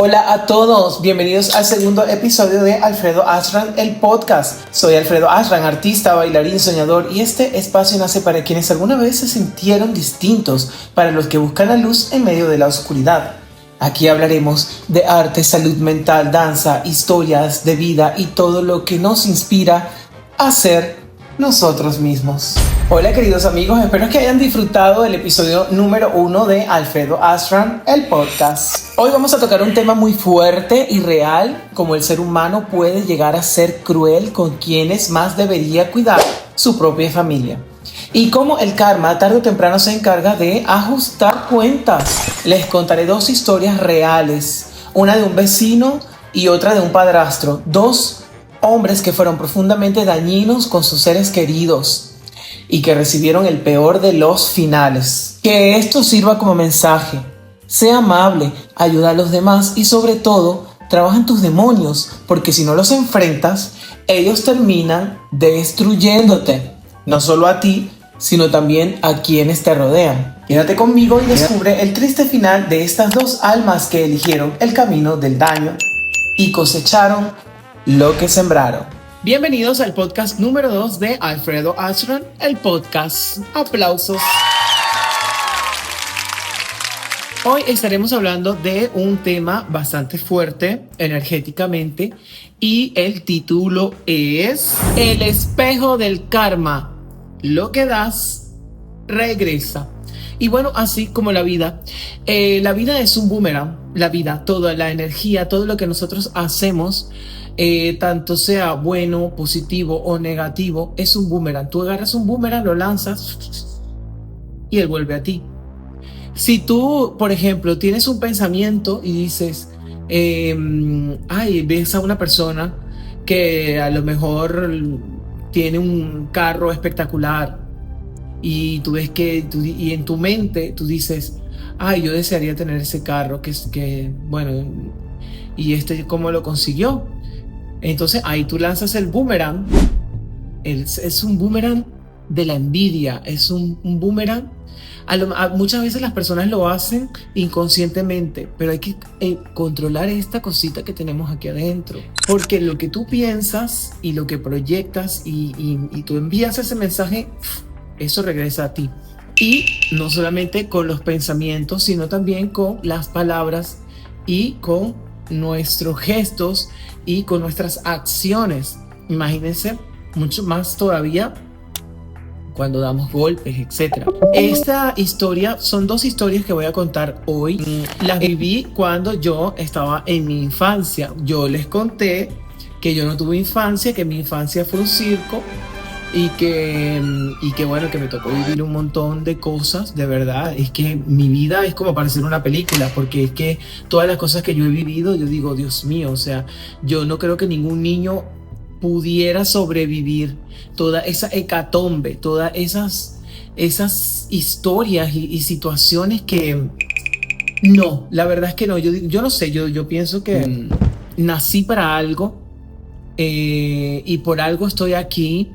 Hola a todos, bienvenidos al segundo episodio de Alfredo Ashram, el podcast. Soy Alfredo Ashram, artista, bailarín, soñador, y este espacio nace para quienes alguna vez se sintieron distintos, para los que buscan la luz en medio de la oscuridad. Aquí hablaremos de arte, salud mental, danza, historias de vida y todo lo que nos inspira a ser nosotros mismos. Hola queridos amigos, espero que hayan disfrutado del episodio número 1 de Alfredo Ashram, el podcast. Hoy vamos a tocar un tema muy fuerte y real, como el ser humano puede llegar a ser cruel con quienes más debería cuidar, su propia familia. Y cómo el karma tarde o temprano se encarga de ajustar cuentas. Les contaré dos historias reales, una de un vecino y otra de un padrastro, dos hombres que fueron profundamente dañinos con sus seres queridos y que recibieron el peor de los finales. Que esto sirva como mensaje. Sea amable, ayuda a los demás y sobre todo, trabaja en tus demonios, porque si no los enfrentas, ellos terminan destruyéndote. No solo a ti, sino también a quienes te rodean. Quédate conmigo y descubre el triste final de estas dos almas que eligieron el camino del daño y cosecharon lo que sembraron. Bienvenidos al podcast número 2 de Alfredo Ashram, el podcast. Aplausos. Hoy estaremos hablando de un tema bastante fuerte energéticamente y el título es El espejo del karma. Lo que das, regresa. Y bueno, así como la vida es un boomerang. La vida, toda la energía, todo lo que nosotros hacemos, tanto sea bueno, positivo o negativo, es un boomerang. Tú agarras un boomerang, lo lanzas y él vuelve a ti. Si tú, por ejemplo, tienes un pensamiento y dices, ves a una persona que a lo mejor tiene un carro espectacular y tú ves y en tu mente tú dices, yo desearía tener ese carro, y ¿cómo lo consiguió? Entonces ahí tú lanzas el boomerang. Es un boomerang de la envidia, es un boomerang. Muchas veces las personas lo hacen inconscientemente, pero hay que controlar esta cosita que tenemos aquí adentro, porque lo que tú piensas y lo que proyectas y tú envías ese mensaje, eso regresa a ti. Y no solamente con los pensamientos, sino también con las palabras y con nuestros gestos y con nuestras acciones. Imagínense mucho más todavía cuando damos golpes, etc. Esta historia, son dos historias que voy a contar hoy. Las viví cuando yo estaba en mi infancia. Yo les conté que yo no tuve infancia, que mi infancia fue un circo y que me tocó vivir un montón de cosas. De verdad, es que mi vida es como para hacer una película, porque es que todas las cosas que yo he vivido, yo digo, Dios mío, o sea, yo no creo que ningún niño pudiera sobrevivir toda esa hecatombe, todas esas historias y situaciones que no, la verdad es que no. Yo no sé, yo pienso que nací para algo y por algo estoy aquí.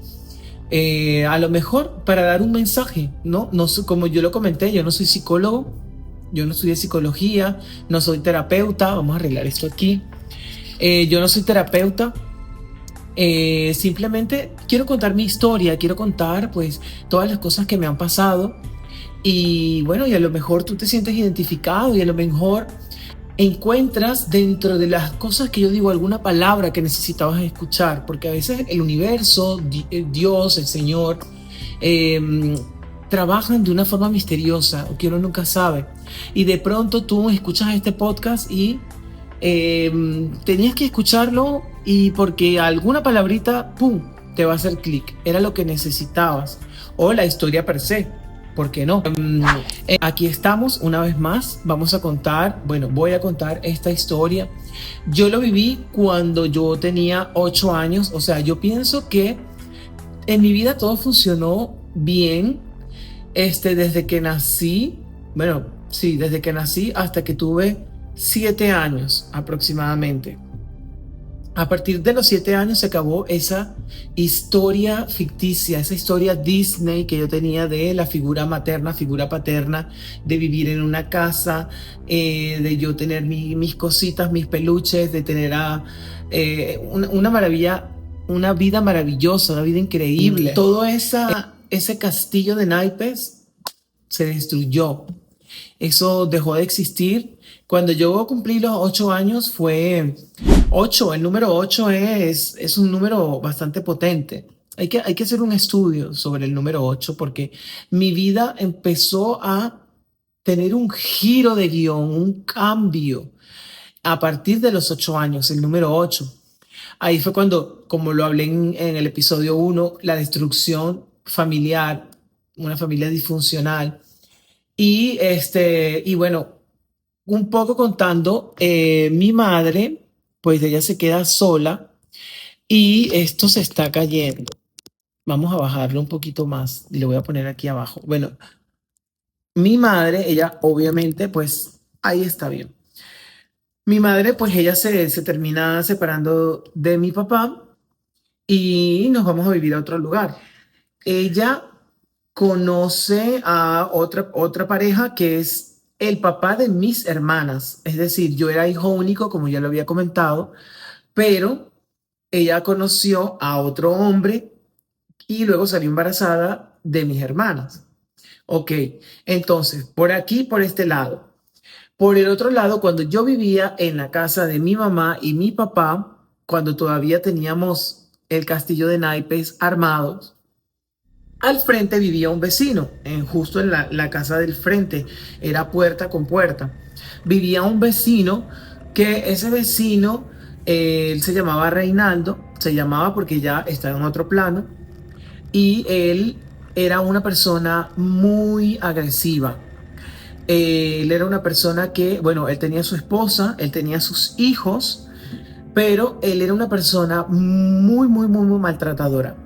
A lo mejor para dar un mensaje, ¿no? No sé, como yo lo comenté, yo no soy psicólogo, yo no estudié psicología, no soy terapeuta. Vamos a arreglar esto aquí. Yo no soy terapeuta. Simplemente quiero contar mi historia, quiero contar pues todas las cosas que me han pasado y bueno, y a lo mejor tú te sientes identificado y a lo mejor encuentras dentro de las cosas que yo digo alguna palabra que necesitabas escuchar, porque a veces el universo, Dios, el Señor, trabajan de una forma misteriosa o que uno nunca sabe, y de pronto tú escuchas este podcast y tenías que escucharlo y porque alguna palabrita, ¡pum!, te va a hacer clic, era lo que necesitabas, o la historia per se. ¿Por qué no? Aquí estamos una vez más. Voy a contar esta historia. Yo lo viví cuando yo tenía 8 años. O sea, yo pienso que en mi vida todo funcionó bien. Desde que nací. Desde que nací hasta que tuve 7 años aproximadamente. A partir de los 7 años se acabó esa historia ficticia, esa historia Disney que yo tenía de la figura materna, figura paterna, de vivir en una casa, de yo tener mis cositas, mis peluches, de tener una maravilla, una vida maravillosa, una vida increíble. Todo ese castillo de naipes se destruyó. Eso dejó de existir. Cuando yo cumplí los 8 años fue 8. El número 8 es un número bastante potente. Hay que hacer un estudio sobre el número 8 porque mi vida empezó a tener un giro de guión, un cambio a partir de los 8 años, el número 8. Ahí fue cuando, como lo hablé en el episodio 1, la destrucción familiar, una familia disfuncional. Y bueno, un poco contando, mi madre, pues ella se queda sola y esto se está cayendo. Vamos a bajarlo un poquito más y lo voy a poner aquí abajo. Bueno, mi madre, ella obviamente, pues ahí está bien. Mi madre, pues ella se termina separando de mi papá y nos vamos a vivir a otro lugar. Ella conoce a otra pareja que es el papá de mis hermanas. Es decir, yo era hijo único, como ya lo había comentado, pero ella conoció a otro hombre y luego salió embarazada de mis hermanas. Ok, entonces, por aquí, por este lado. Por el otro lado, cuando yo vivía en la casa de mi mamá y mi papá, cuando todavía teníamos el castillo de naipes armados, al frente vivía un vecino, justo en la casa del frente, era puerta con puerta. Vivía un vecino que ese vecino, él se llamaba Reinaldo, se llamaba porque ya estaba en otro plano, y él era una persona muy agresiva. Él era una persona que, bueno, él tenía su esposa, él tenía sus hijos, pero él era una persona muy, muy, muy, muy maltratadora.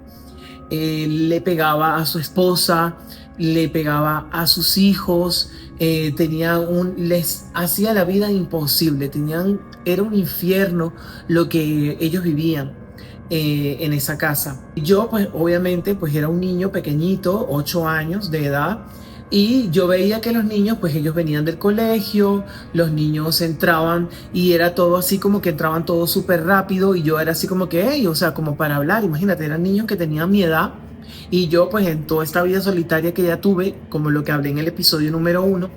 Le pegaba a su esposa, le pegaba a sus hijos, les hacía la vida imposible, era un infierno lo que ellos vivían en esa casa. Yo pues obviamente pues era un niño pequeñito, 8 años de edad, y yo veía que los niños, pues ellos venían del colegio, los niños entraban y era todo así como que entraban todos súper rápido y yo era así como que, hey, o sea, como para hablar, imagínate, eran niños que tenían mi edad y yo pues en toda esta vida solitaria que ya tuve, como lo que hablé en el episodio número 1,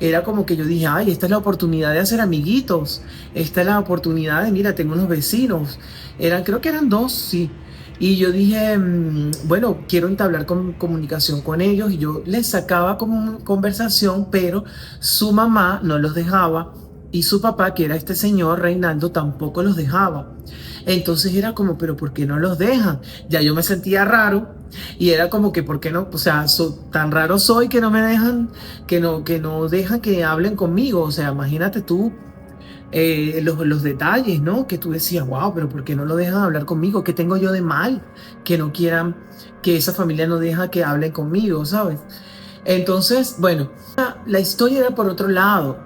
era como que yo dije, ay, esta es la oportunidad de hacer amiguitos, esta es la oportunidad de, mira, tengo unos vecinos, creo que eran dos, sí. Y yo dije, bueno, quiero entablar comunicación con ellos y yo les sacaba como conversación, pero su mamá no los dejaba y su papá, que era este señor Reinaldo, tampoco los dejaba. Entonces era como, pero ¿por qué no los dejan? Ya yo me sentía raro y era como que, ¿por qué no? O sea, tan raro soy que no me dejan, que no dejan que hablen conmigo. O sea, imagínate tú los detalles, ¿no? Que tú decías, wow, pero ¿por qué no lo dejan hablar conmigo? ¿Qué tengo yo de mal? Que no quieran, que esa familia no deja que hablen conmigo, ¿sabes? Entonces, bueno, la historia era por otro lado.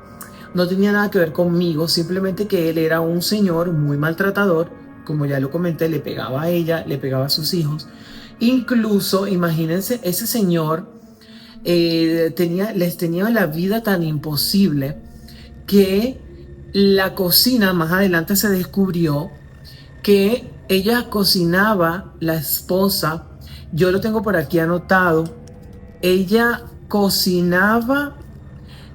No tenía nada que ver conmigo, simplemente que él era un señor muy maltratador, como ya lo comenté, le pegaba a ella, le pegaba a sus hijos. Incluso, imagínense, ese señor les tenía la vida tan imposible que la cocina, más adelante se descubrió que ella cocinaba, la esposa, yo lo tengo por aquí anotado, ella cocinaba,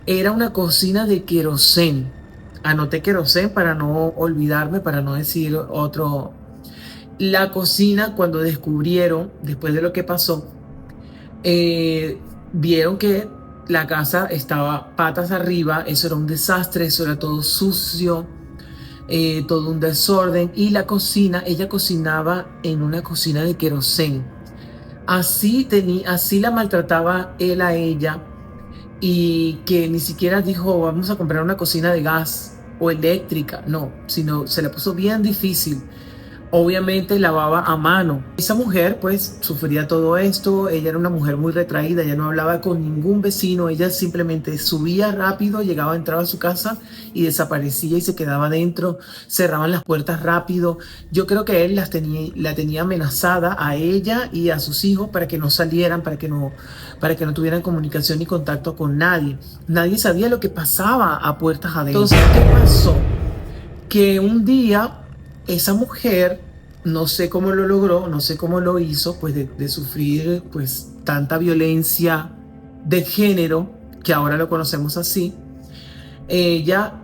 era una cocina de querosén. Anoté querosén para no olvidarme, para no decir otro. La cocina, cuando descubrieron, después de lo que pasó, vieron que la casa estaba patas arriba, eso era un desastre, eso era todo sucio, todo un desorden. Y la cocina, ella cocinaba en una cocina de querosén. Así la maltrataba él a ella, y que ni siquiera dijo, vamos a comprar una cocina de gas o eléctrica, no, sino se la puso bien difícil. obviamente lavaba a mano. Esa mujer pues sufría todo esto, ella era una mujer muy retraída, ella no hablaba con ningún vecino, ella simplemente subía rápido, llegaba, entraba a su casa y desaparecía y se quedaba dentro, cerraban las puertas rápido. Yo creo que él la tenía amenazada a ella y a sus hijos para que no salieran, para que no tuvieran comunicación ni contacto con nadie. Nadie sabía lo que pasaba a puertas adentro. Entonces, ¿qué pasó? Que un día esa mujer, no sé cómo lo logró, no sé cómo lo hizo, pues de sufrir pues tanta violencia de género, que ahora lo conocemos así, ella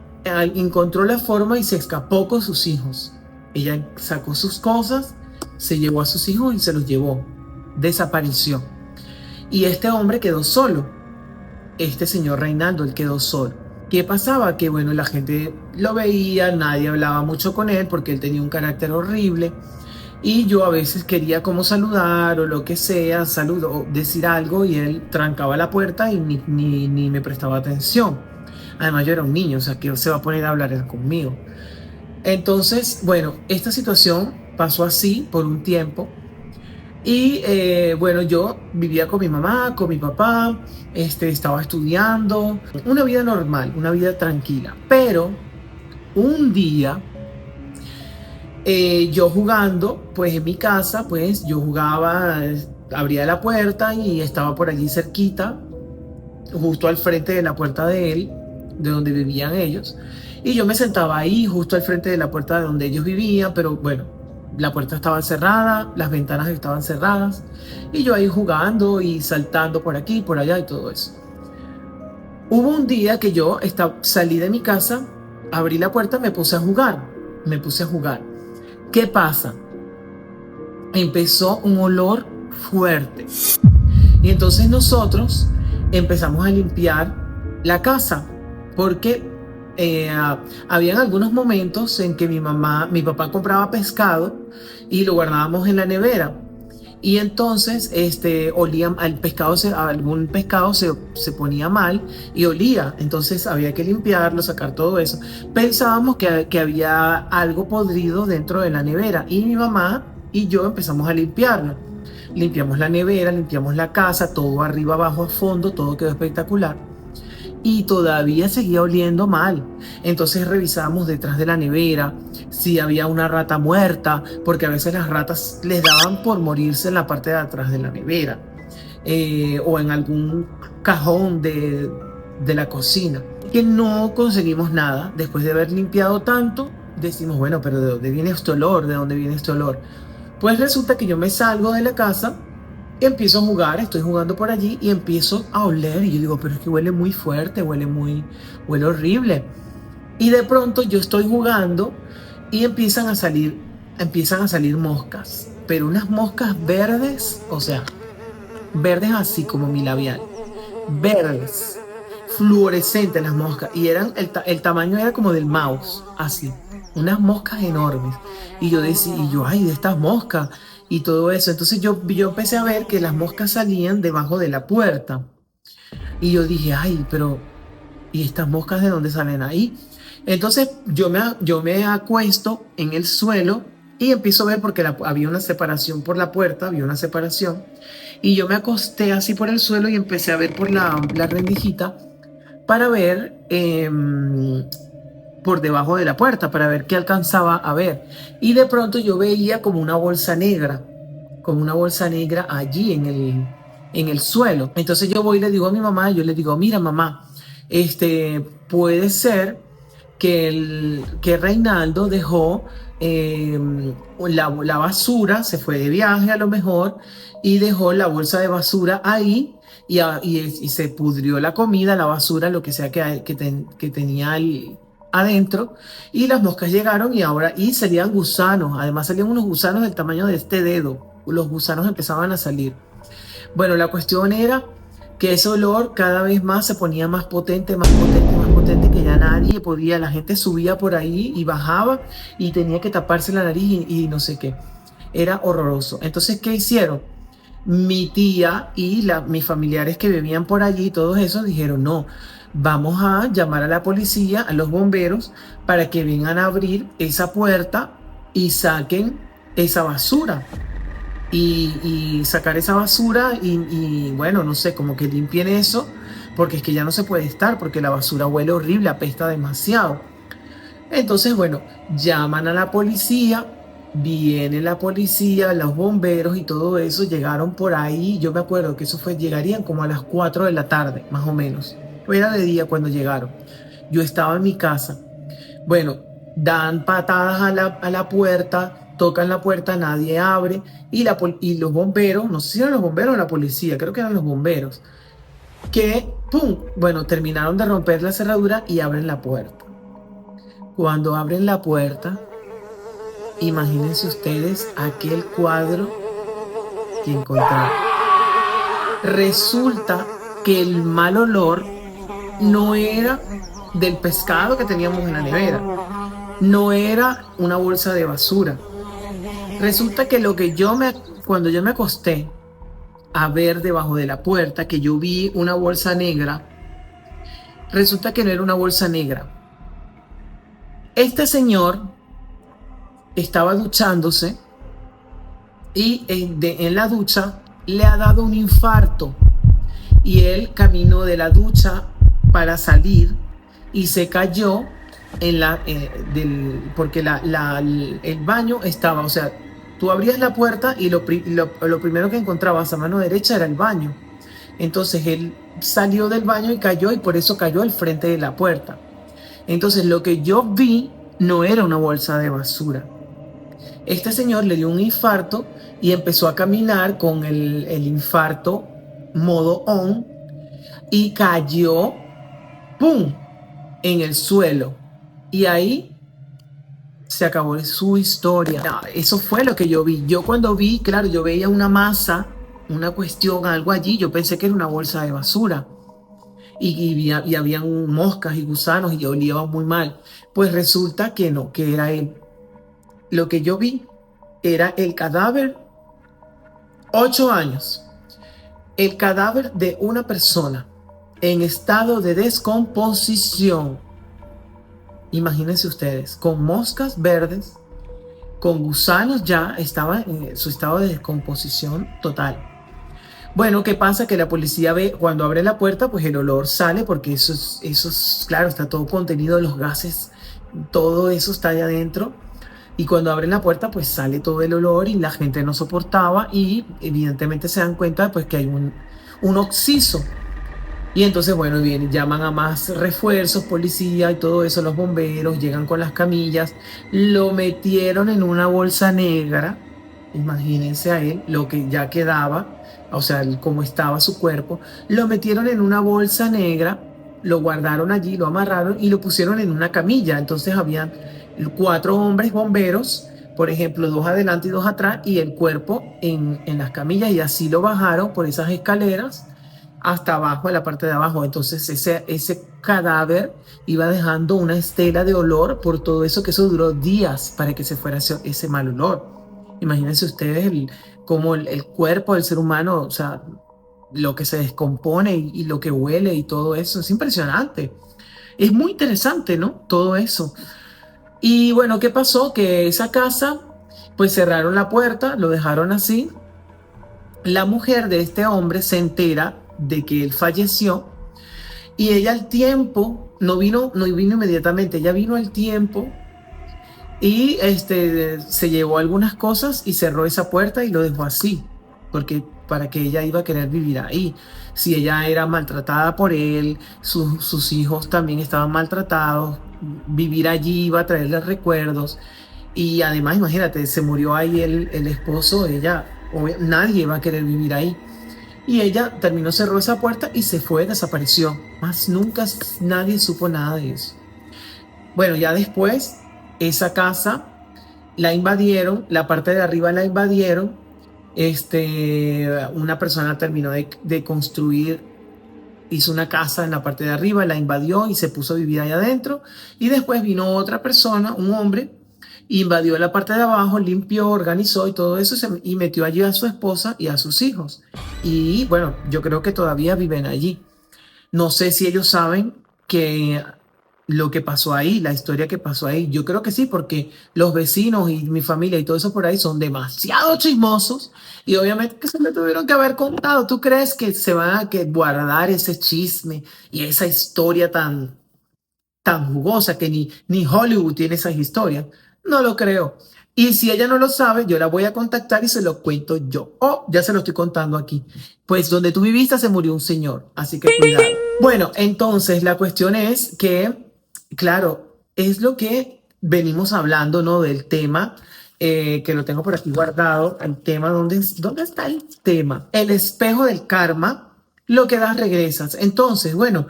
encontró la forma y se escapó con sus hijos. Ella sacó sus cosas, se llevó a sus hijos y se los llevó. Desapareció. Y este hombre quedó solo. Este señor Reinaldo, él quedó solo. ¿Qué pasaba? Que bueno, la gente lo veía, nadie hablaba mucho con él porque él tenía un carácter horrible y yo a veces quería como saludar o lo que sea, o decir algo y él trancaba la puerta y ni me prestaba atención. Además yo era un niño, o sea, que se va a poner a hablar conmigo. Entonces, bueno, esta situación pasó así por un tiempo. Y bueno, yo vivía con mi mamá, con mi papá, estaba estudiando, una vida normal, una vida tranquila. Pero un día, yo jugando, pues en mi casa, pues yo jugaba, abría la puerta y estaba por allí cerquita, justo al frente de la puerta de él, de donde vivían ellos. Y yo me sentaba ahí, justo al frente de la puerta de donde ellos vivían, pero bueno, la puerta estaba cerrada, las ventanas estaban cerradas, y yo ahí jugando y saltando por aquí, por allá y todo eso. Hubo un día que yo salí de mi casa, abrí la puerta, me puse a jugar. ¿Qué pasa? Empezó un olor fuerte. Y entonces nosotros empezamos a limpiar la casa porque habían algunos momentos en que mi papá compraba pescado y lo guardábamos en la nevera. Y entonces olía al pescado, algún pescado se ponía mal y olía. Entonces había que limpiarlo, sacar todo eso. Pensábamos que había algo podrido dentro de la nevera y mi mamá y yo empezamos a limpiarla. Limpiamos la nevera, limpiamos la casa, todo arriba, abajo, a fondo, todo quedó espectacular. Y todavía seguía oliendo mal. Entonces revisábamos detrás de la nevera si había una rata muerta, porque a veces las ratas les daban por morirse en la parte de atrás de la nevera, o en algún cajón de la cocina. Que no conseguimos nada. Después de haber limpiado tanto, decimos, bueno, pero ¿de dónde viene este olor? ¿De dónde viene este olor? Pues resulta que yo me salgo de la casa, empiezo a jugar, estoy jugando por allí y empiezo a oler y yo digo, pero es que huele muy fuerte, huele horrible. Y de pronto yo estoy jugando y empiezan a salir moscas, pero unas moscas verdes, o sea, verdes así como mi labial, verdes, fluorescentes las moscas y el tamaño era como del mouse, así, unas moscas enormes. Y yo decía, ay, de estas moscas y todo eso. Entonces yo empecé a ver que las moscas salían debajo de la puerta. Y yo dije, ay, pero ¿y estas moscas de dónde salen ahí? Entonces yo me acuesto en el suelo y empiezo a ver porque había una separación por la puerta, había una separación. Y yo me acosté así por el suelo y empecé a ver por la rendijita para ver por debajo de la puerta, para ver qué alcanzaba a ver. Y de pronto yo veía como una bolsa negra allí en el suelo. Entonces yo voy y le digo a mi mamá, yo le digo, mira mamá, puede ser que Reinaldo dejó la basura, se fue de viaje a lo mejor y dejó la bolsa de basura ahí y se pudrió la comida, la basura, lo que sea que tenía adentro y las moscas llegaron y salían gusanos, además salían unos gusanos del tamaño de este dedo, los gusanos empezaban a salir. Bueno, la cuestión era que ese olor cada vez más se ponía más potente, más potente, más potente, que ya nadie podía, la gente subía por ahí y bajaba y tenía que taparse la nariz y no sé qué. Era horroroso. Entonces, ¿qué hicieron? Mi tía y mis familiares que vivían por allí, todos esos dijeron, no, vamos a llamar a la policía, a los bomberos, para que vengan a abrir esa puerta y saquen esa basura y sacar esa basura y bueno, no sé, como que limpien eso, porque es que ya no se puede estar, porque la basura huele horrible, apesta demasiado. Entonces, bueno, llaman a la policía, viene la policía, los bomberos y todo eso, llegaron por ahí, yo me acuerdo que eso fue, llegarían como a las 4 de la tarde, más o menos. Era de día cuando llegaron. Yo estaba en mi casa. Bueno, dan patadas a la puerta, tocan la puerta, nadie abre y los bomberos, no sé si eran los bomberos o la policía, creo que eran los bomberos, que, ¡pum! Bueno, terminaron de romper la cerradura y abren la puerta. Cuando abren la puerta, imagínense ustedes aquel cuadro que encontraron. Resulta que el mal olor no era del pescado que teníamos en la nevera, no era una bolsa de basura. Resulta que cuando yo me acosté a ver debajo de la puerta, que yo vi una bolsa negra, resulta que no era una bolsa negra. Este señor estaba duchándose y en la ducha le ha dado un infarto y él caminó de la ducha para salir y se cayó porque el baño estaba, o sea, tú abrías la puerta y lo primero que encontrabas a mano derecha era el baño. Entonces él salió del baño y cayó y por eso cayó al frente de la puerta. Entonces lo que yo vi no era una bolsa de basura. Este señor le dio un infarto y empezó a caminar con el infarto modo on y cayó, ¡pum!, en el suelo. Y ahí se acabó su historia. No, eso fue lo que yo vi. Yo cuando vi, claro, yo veía una masa, una cuestión, algo allí, yo pensé que era una bolsa de basura. Y habían moscas y gusanos y olía muy mal. Pues resulta que no, que era él. Lo que yo vi era el cadáver, 8 años, el cadáver de una persona en estado de descomposición. Imagínense ustedes, con moscas verdes, con gusanos, ya estaba en su estado de descomposición total. Bueno, ¿qué pasa? Que la policía ve, cuando abre la puerta, pues el olor sale, porque eso es, claro, está todo contenido, los gases, todo eso está ahí adentro. Y cuando abren la puerta, pues sale todo el olor y la gente no soportaba y evidentemente se dan cuenta pues que hay un occiso. Y entonces, bueno, vienen, llaman a más refuerzos, policía y todo eso, los bomberos, llegan con las camillas, lo metieron en una bolsa negra, imagínense a él, lo que ya quedaba, o sea, cómo estaba su cuerpo, lo metieron en una bolsa negra, lo guardaron allí, lo amarraron y lo pusieron en una camilla. Entonces habían 4 hombres bomberos, por ejemplo, 2 adelante y 2 atrás, y el cuerpo en las camillas, y así lo bajaron por esas escaleras hasta abajo, en la parte de abajo. Entonces ese cadáver iba dejando una estela de olor por todo eso, que eso duró días para que se fuera ese mal olor. Imagínense ustedes cómo el cuerpo del ser humano, o sea, lo que se descompone y lo que huele y todo eso, es impresionante. Es muy interesante, ¿no? Todo eso. Y bueno, ¿qué pasó? Que esa casa, pues cerraron la puerta, lo dejaron así. La mujer de este hombre se entera de que él falleció y ella al tiempo, no vino inmediatamente, ella vino al tiempo y se llevó algunas cosas y cerró esa puerta y lo dejó así, porque para que ella iba a querer vivir ahí. Si ella era maltratada por él, sus hijos también estaban maltratados, vivir allí iba a traerle recuerdos. Y además, imagínate, se murió ahí el esposo, nadie va a querer vivir ahí. Y ella cerró esa puerta y se fue, desapareció. Más nunca nadie supo nada de eso. Bueno, ya después, esa casa la invadieron, la parte de arriba la invadieron. Una persona terminó de construir, hizo una casa en la parte de arriba, la invadió y se puso a vivir ahí adentro. Y después vino otra persona, un hombre, invadió la parte de abajo, limpió, organizó y todo eso, y metió allí a su esposa y a sus hijos. Y bueno, yo creo que todavía viven allí. No sé si ellos saben que lo que pasó ahí, la historia que pasó ahí. Yo creo que sí, porque los vecinos y mi familia y todo eso por ahí son demasiado chismosos y obviamente que se me tuvieron que haber contado. ¿Tú crees que se van a que guardar ese chisme y esa historia tan jugosa que ni Hollywood tiene esas historias? No lo creo. Y si ella no lo sabe, yo la voy a contactar y se lo cuento yo. Oh, ya se lo estoy contando aquí. Pues donde tú viviste se murió un señor, así que cuidado. Bueno, entonces la cuestión es que, claro, es lo que venimos hablando, ¿no? Del tema, que lo tengo por aquí guardado, el tema, ¿dónde está el tema? El espejo del karma, lo que das regresas. Entonces, bueno,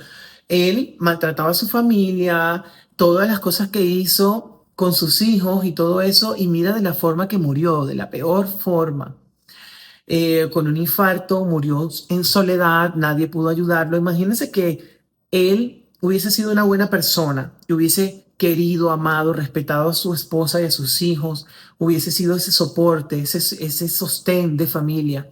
él maltrataba a su familia, todas las cosas que hizo con sus hijos y todo eso, y mira de la forma que murió, de la peor forma. Con un infarto, murió en soledad, nadie pudo ayudarlo. Imagínense que él hubiese sido una buena persona, que hubiese querido, amado, respetado a su esposa y a sus hijos, hubiese sido ese soporte, ese sostén de familia.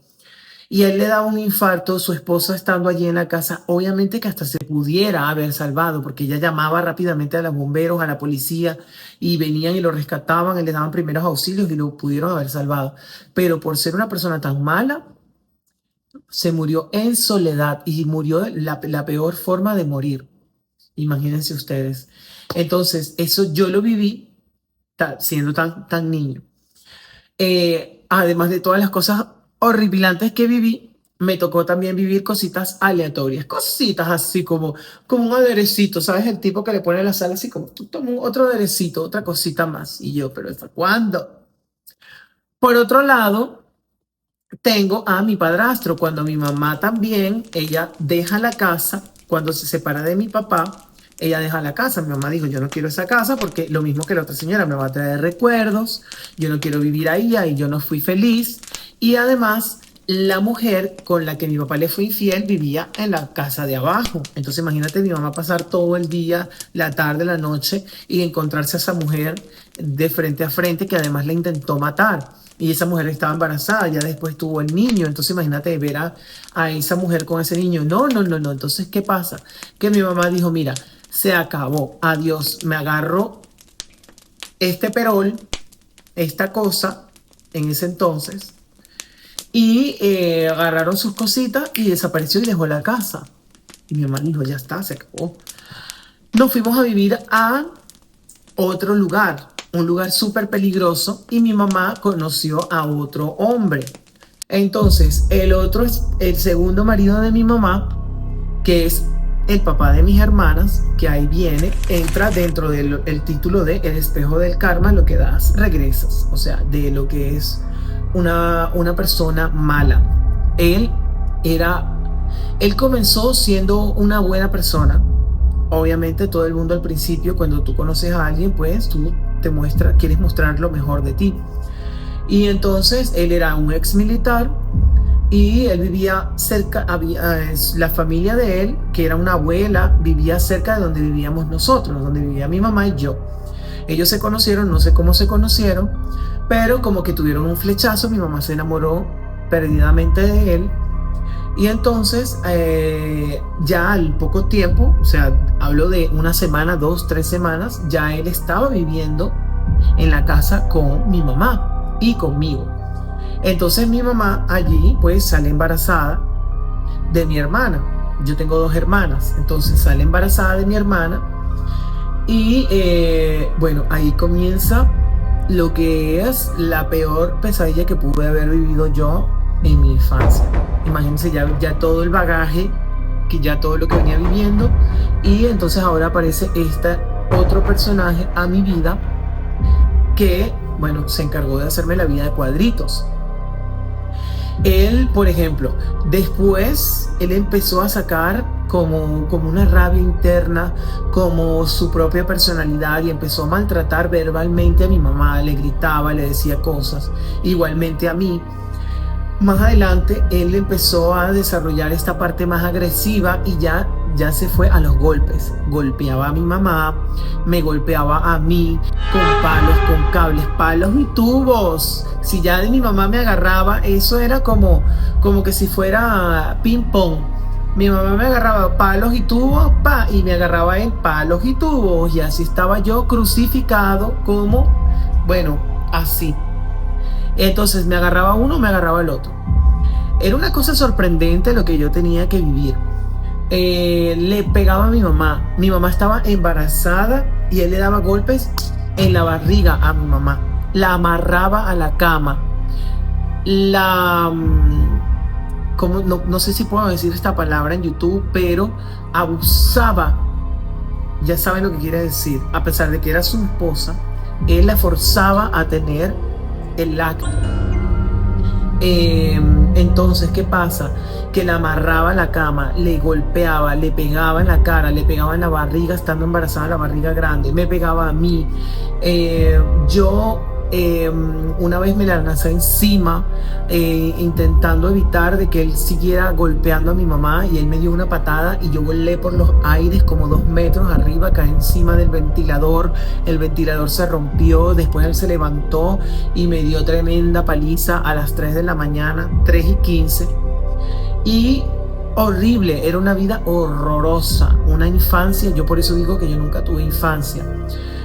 Y él le da un infarto, su esposa estando allí en la casa, obviamente que hasta se pudiera haber salvado, porque ella llamaba rápidamente a los bomberos, a la policía, y venían y lo rescataban, y le daban primeros auxilios y lo pudieron haber salvado. Pero por ser una persona tan mala, se murió en soledad y murió la peor forma de morir. Imagínense ustedes. Entonces, eso yo lo viví siendo tan niño. Además de todas las cosas horripilantes que viví, me tocó también vivir cositas aleatorias, cositas así como un aderecito, ¿sabes? El tipo que le pone a la sal así como, tú toma otro aderecito, otra cosita más. Y yo, pero ¿hasta cuándo? Por otro lado, tengo a mi padrastro. Cuando mi mamá también, ella deja la casa, cuando se separa de mi papá, ella deja la casa. Mi mamá dijo, yo no quiero esa casa porque lo mismo que la otra señora me va a traer recuerdos, yo no quiero vivir ahí yo no fui feliz. Y además, la mujer con la que mi papá le fue infiel vivía en la casa de abajo. Entonces imagínate mi mamá pasar todo el día, la tarde, la noche y encontrarse a esa mujer de frente a frente que además la intentó matar. Y esa mujer estaba embarazada, ya después tuvo el niño. Entonces imagínate ver a esa mujer con ese niño. No, no, no, no. Entonces, ¿qué pasa? Que mi mamá dijo, mira, se acabó, adiós. Me agarro este perol, esta cosa, en ese entonces, y agarraron sus cositas y desapareció y dejó la casa. Y mi mamá dijo, ya está, se acabó. Nos fuimos a vivir a otro lugar, un lugar súper peligroso, y mi mamá conoció a otro hombre. Entonces, el otro es el segundo marido de mi mamá, que es el papá de mis hermanas, que ahí viene, entra dentro del título de El espejo del karma, lo que das, regresas, o sea, de lo que es una persona mala. Él comenzó siendo una buena persona. Obviamente todo el mundo al principio, cuando tú conoces a alguien, pues tú quieres mostrar lo mejor de ti. Y entonces él era un ex militar y él vivía cerca, la familia de él, que era una abuela, vivía cerca de donde vivíamos nosotros, donde vivía mi mamá y yo. Ellos se conocieron, no sé cómo se conocieron, pero como que tuvieron un flechazo, mi mamá se enamoró perdidamente de él. Y entonces, ya al poco tiempo, o sea, hablo de una semana, 2, 3 semanas, ya él estaba viviendo en la casa con mi mamá y conmigo. Entonces mi mamá allí pues sale embarazada de mi hermana. Yo tengo 2 hermanas, entonces sale embarazada de mi hermana y bueno, ahí comienza lo que es la peor pesadilla que pude haber vivido yo en mi infancia. Imagínense ya todo el bagaje, que ya todo lo que venía viviendo, y entonces ahora aparece este otro personaje a mi vida que, bueno, se encargó de hacerme la vida de cuadritos. Él, por ejemplo, después él empezó a sacar como una rabia interna, como su propia personalidad, y empezó a maltratar verbalmente a mi mamá, le gritaba, le decía cosas, igualmente a mí. Más adelante él empezó a desarrollar esta parte más agresiva y ya se fue a los golpes. Golpeaba a mi mamá, me golpeaba a mí con palos, con cables, palos y tubos. Si ya mi mamá me agarraba, eso era como que si fuera ping pong. Mi mamá me agarraba palos y tubos, y me agarraba en palos y tubos. Y así estaba yo crucificado como, bueno, así. Entonces me agarraba uno, me agarraba el otro. Era una cosa sorprendente lo que yo tenía que vivir. Le pegaba a mi mamá. Mi mamá estaba embarazada y él le daba golpes en la barriga a mi mamá. La amarraba a la cama. Como, no sé si puedo decir esta palabra en YouTube, pero abusaba. Ya saben lo que quiere decir. A pesar de que era su esposa, él la forzaba a tener el acto. Entonces, ¿qué pasa? Que la amarraba a la cama, le golpeaba, le pegaba en la cara, le pegaba en la barriga, estando embarazada, la barriga grande, me pegaba a mí. Yo una vez me la lancé encima, intentando evitar de que él siguiera golpeando a mi mamá, y él me dio una patada y yo volé por los aires como 2 metros arriba, caí encima del ventilador. El ventilador se rompió, después él se levantó y me dio tremenda paliza a las 3 de la mañana, 3:15. Y horrible, era una vida horrorosa, una infancia. Yo por eso digo que yo nunca tuve infancia.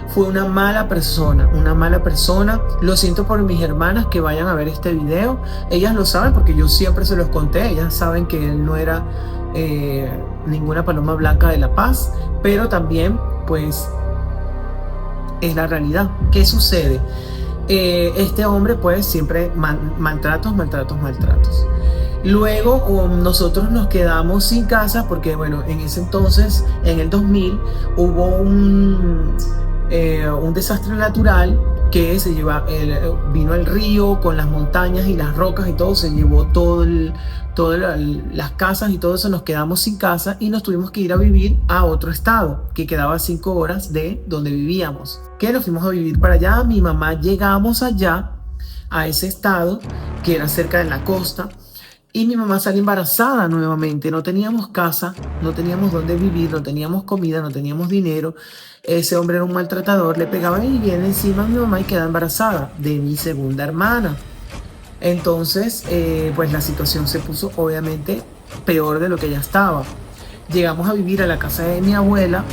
Fue una mala persona, una mala persona. Lo siento por mis hermanas que vayan a ver este video. Ellas lo saben porque yo siempre se los conté. Ellas saben que él no era ninguna paloma blanca de la paz. Pero también, pues, es la realidad. ¿Qué sucede? Este hombre, pues, siempre maltratos. Luego nosotros nos quedamos sin casa porque, bueno, en ese entonces, en el 2000, hubo un desastre natural que vino el río con las montañas y las rocas y todo, se llevó todas las casas y todo eso. Nos quedamos sin casa y nos tuvimos que ir a vivir a otro estado que quedaba a 5 horas de donde vivíamos. Que nos fuimos a vivir para allá. Mi mamá, llegamos allá a ese estado que era cerca de la costa. Y mi mamá salió embarazada nuevamente. No teníamos casa, no teníamos dónde vivir, no teníamos comida, no teníamos dinero. Ese hombre era un maltratador, le pegaba y viene encima a mi mamá y queda embarazada de mi segunda hermana. Entonces, pues la situación se puso obviamente peor de lo que ya estaba. Llegamos a vivir a la casa de mi abuela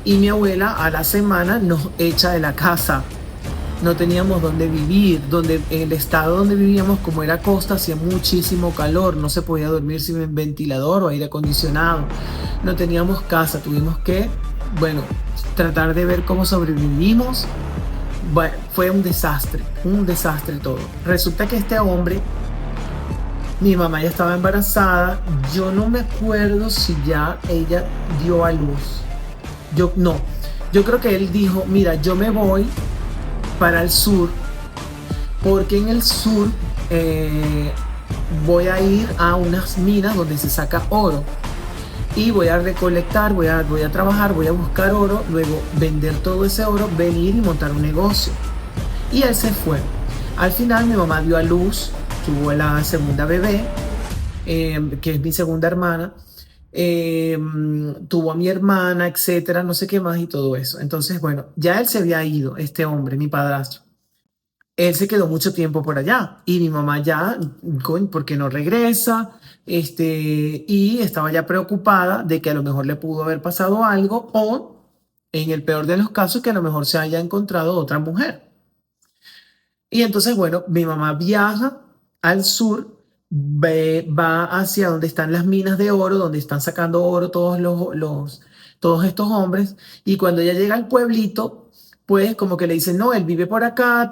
y mi abuela a la semana nos echa de la casa. No teníamos dónde vivir, en el estado donde vivíamos, como era costa, hacía muchísimo calor, no se podía dormir sin ventilador o aire acondicionado, no teníamos casa, tuvimos que, bueno, tratar de ver cómo sobrevivimos. Bueno, fue un desastre todo. Resulta que este hombre, mi mamá ya estaba embarazada, yo no me acuerdo si ya ella dio a luz. Yo creo que él dijo, mira, yo me voy para el sur, porque en el sur voy a ir a unas minas donde se saca oro y voy a recolectar, voy a trabajar, voy a buscar oro, luego vender todo ese oro, venir y montar un negocio. Y él se fue. Al final mi mamá dio a luz, tuvo la segunda bebé, que es mi segunda hermana. Tuvo a mi hermana, etcétera, no sé qué más y todo eso. Entonces, bueno, ya él se había ido, este hombre, mi padrastro. Él se quedó mucho tiempo por allá y mi mamá ya, ¿por qué no regresa? Y estaba ya preocupada de que a lo mejor le pudo haber pasado algo, o en el peor de los casos, que a lo mejor se haya encontrado otra mujer. Y entonces, bueno, mi mamá viaja al sur, va hacia donde están las minas de oro, donde están sacando oro todos estos hombres. Y cuando ella llega al pueblito, pues como que le dicen, no, él vive por acá,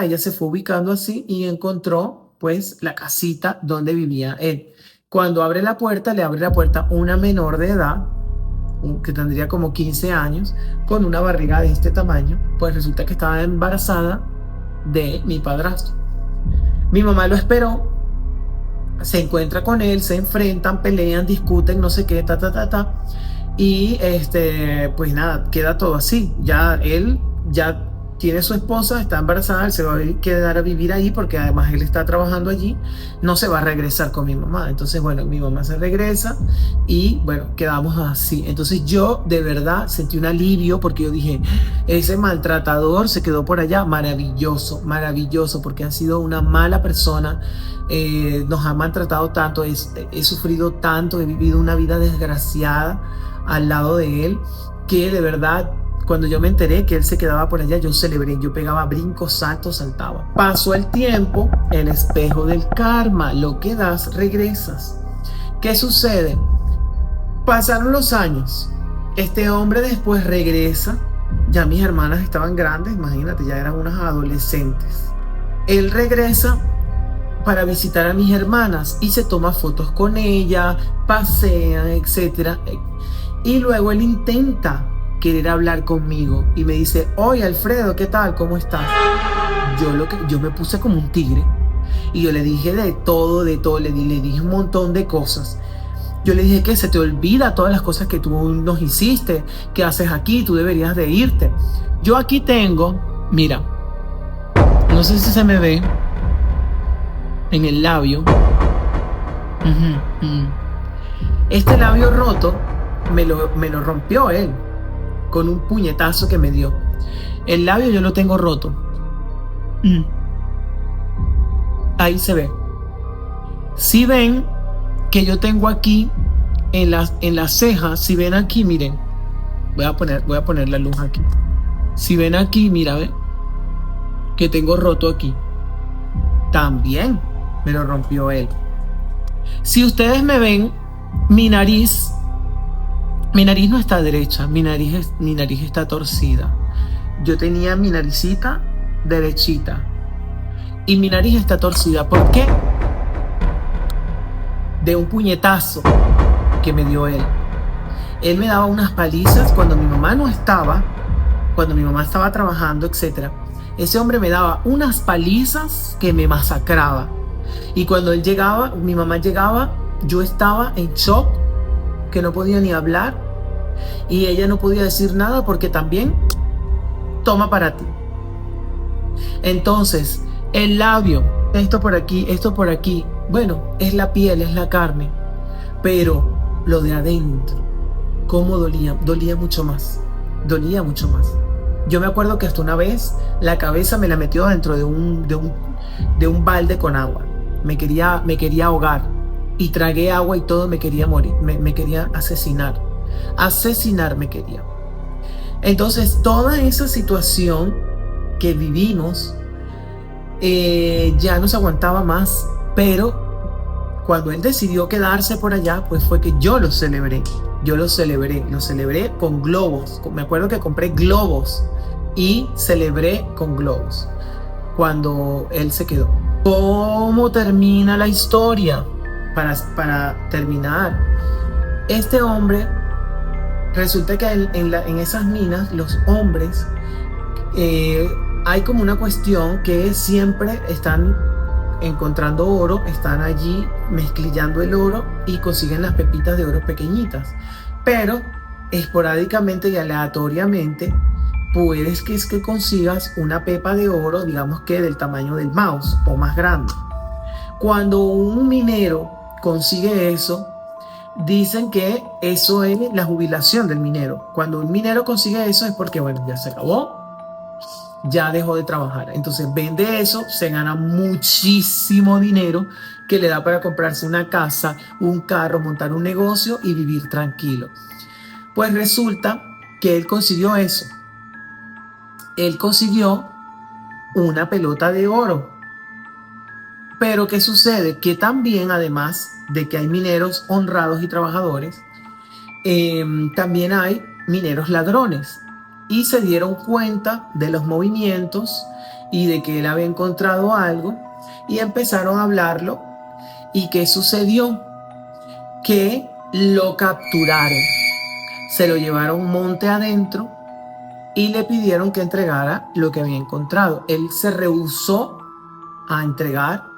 Ella se fue ubicando así y encontró pues la casita donde vivía él. Cuando le abre la puerta una menor de edad, que tendría como 15 años, con una barriga de este tamaño. Pues resulta que estaba embarazada de mi padrastro. Mi mamá lo esperó, se encuentra con él, se enfrentan, pelean, discuten, no sé qué, y pues nada, queda todo así. Ya él ya tiene su esposa, está embarazada, él se va a quedar a vivir ahí porque además él está trabajando allí, no se va a regresar con mi mamá. Entonces, bueno, mi mamá se regresa y bueno, quedamos así. Entonces yo de verdad sentí un alivio porque yo dije, ese maltratador se quedó por allá, maravilloso, maravilloso, porque ha sido una mala persona, nos ha maltratado tanto, he sufrido tanto, he vivido una vida desgraciada al lado de él, que de verdad cuando yo me enteré que él se quedaba por allá, yo celebré, yo pegaba brincos, saltos, saltaba. Pasó el tiempo, el espejo del karma, lo que das, regresas. ¿Qué sucede? Pasaron los años, este hombre después regresa, ya mis hermanas estaban grandes, imagínate, ya eran unas adolescentes. Él regresa para visitar a mis hermanas y se toma fotos con ella, pasean, etc. Y luego él intenta querer hablar conmigo y me dice, oye Alfredo, ¿qué tal? ¿Cómo estás? Yo me puse como un tigre y yo le dije de todo, le dije un montón de cosas. Yo le dije que se te olvida todas las cosas que tú nos hiciste, que haces aquí, tú deberías de irte. Yo aquí tengo, mira, no sé si se me ve en el labio. Este labio roto me lo rompió él con un puñetazo que me dio. El labio yo lo tengo roto. Ahí se ve. Si ven que yo tengo aquí en las cejas, si ven aquí, miren, voy a poner la luz aquí. Si ven aquí, mira, ve que tengo roto aquí. También me lo rompió él. Si ustedes me ven, mi nariz no está derecha, mi nariz está torcida. Yo tenía mi naricita derechita y mi nariz está torcida. ¿Por qué? De un puñetazo que me dio él. Él me daba unas palizas cuando mi mamá no estaba, cuando mi mamá estaba trabajando, etc. Ese hombre me daba unas palizas que me masacraba. Y cuando él llegaba, mi mamá llegaba, yo estaba en shock, que no podía ni hablar. Y ella no podía decir nada porque también toma para ti. Entonces, el labio, esto por aquí, bueno, es la piel, es la carne. Pero lo de adentro, ¿cómo dolía? Dolía mucho más. Yo me acuerdo que hasta una vez la cabeza me la metió dentro de un balde con agua. Me quería ahogar. Y tragué agua y todo, me quería morir. Me quería asesinar. Asesinar me quería. Entonces, toda esa situación que vivimos ya no se aguantaba más. Pero cuando él decidió quedarse por allá, pues fue que yo lo celebré. Lo celebré con globos. Me acuerdo que compré globos y celebré con globos cuando él se quedó. ¿Cómo termina la historia? Para terminar, este hombre, resulta que en esas minas, los hombres, hay como una cuestión que siempre están encontrando oro, están allí mezclillando el oro y consiguen las pepitas de oro pequeñitas. Pero esporádicamente y aleatoriamente puedes que consigas una pepa de oro, digamos que del tamaño del mouse o más grande. Cuando un minero consigue eso, dicen que eso es la jubilación del minero. Cuando un minero consigue eso es porque, bueno, ya se acabó, ya dejó de trabajar. Entonces vende eso, se gana muchísimo dinero que le da para comprarse una casa, un carro, montar un negocio y vivir tranquilo. Pues resulta que él consiguió eso. Él consiguió una pelota de oro. Pero ¿qué sucede? Que también, además de que hay mineros honrados y trabajadores, también hay mineros ladrones. Y se dieron cuenta de los movimientos y de que él había encontrado algo y empezaron a hablarlo. ¿Y qué sucedió? Que lo capturaron. Se lo llevaron monte adentro y le pidieron que entregara lo que había encontrado. Él se rehusó a entregar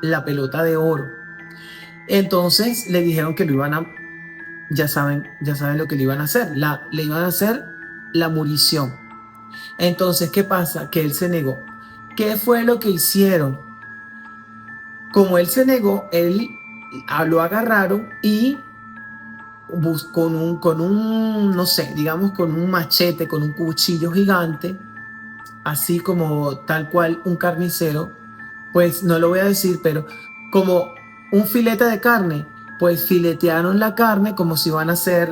la pelota de oro. Entonces le dijeron que lo iban a, ya saben lo que le iban a hacer, le iban a hacer la murición. Entonces, ¿qué pasa? Que él se negó. ¿Qué fue lo que hicieron? Como él se negó, lo agarraron y no sé, digamos con un machete, con un cuchillo gigante, así como tal cual un carnicero, pues no lo voy a decir, pero como un filete de carne, pues filetearon la carne como si van a hacer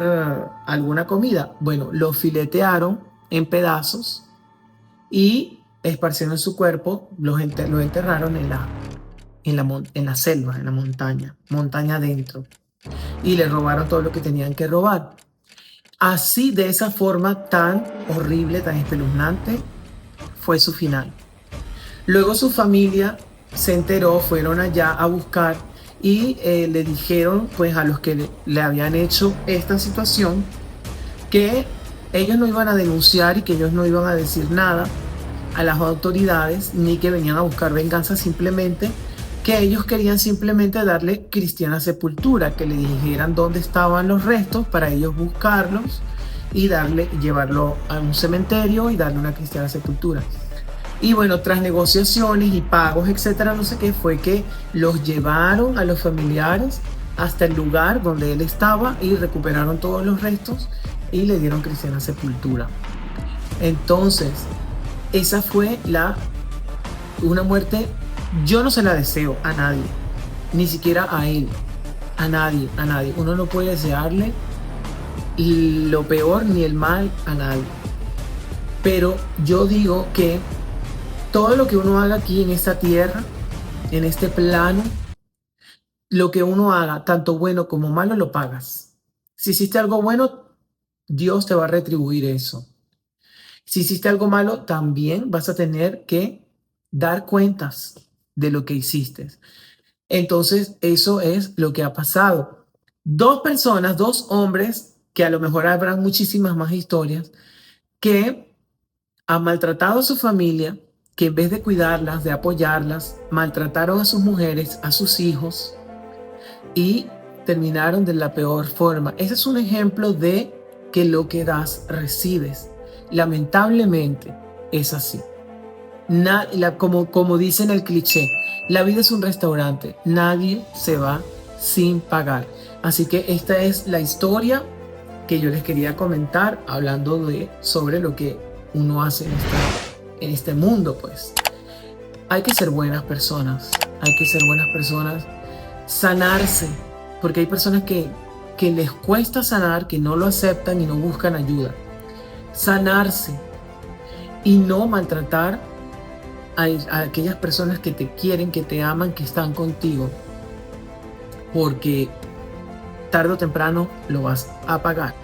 alguna comida. Bueno, lo filetearon en pedazos y esparcieron su cuerpo, lo enterraron en la selva, en la montaña adentro, y le robaron todo lo que tenían que robar. Así, de esa forma tan horrible, tan espeluznante, fue su final. Luego su familia se enteró, fueron allá a buscar y le dijeron pues a los que le habían hecho esta situación que ellos no iban a denunciar y que ellos no iban a decir nada a las autoridades ni que venían a buscar venganza, simplemente que ellos querían simplemente darle cristiana sepultura, que le dijeran dónde estaban los restos para ellos buscarlos y llevarlo a un cementerio y darle una cristiana sepultura. Y bueno, tras negociaciones y pagos, etcétera, no sé qué, fue que los llevaron a los familiares hasta el lugar donde él estaba y recuperaron todos los restos y le dieron cristiana sepultura. Entonces, esa fue una muerte, yo no se la deseo a nadie, ni siquiera a él, a nadie, a nadie. Uno no puede desearle lo peor ni el mal a nadie. Pero yo digo que todo lo que uno haga aquí en esta tierra, en este plano, lo que uno haga, tanto bueno como malo, lo pagas. Si hiciste algo bueno, Dios te va a retribuir eso. Si hiciste algo malo, también vas a tener que dar cuentas de lo que hiciste. Entonces, eso es lo que ha pasado. Dos personas, dos hombres, que a lo mejor habrán muchísimas más historias, que han maltratado a su familia, que en vez de cuidarlas, de apoyarlas, maltrataron a sus mujeres, a sus hijos y terminaron de la peor forma. Ese es un ejemplo de que lo que das, recibes. Lamentablemente es así. Como dice en el cliché, la vida es un restaurante, nadie se va sin pagar. Así que esta es la historia que yo les quería comentar hablando sobre lo que uno hace en este mundo. Pues hay que ser buenas personas, sanarse, porque hay personas que les cuesta sanar, que no lo aceptan y no buscan ayuda. Sanarse y no maltratar a aquellas personas que te quieren, que te aman, que están contigo, porque tarde o temprano lo vas a pagar.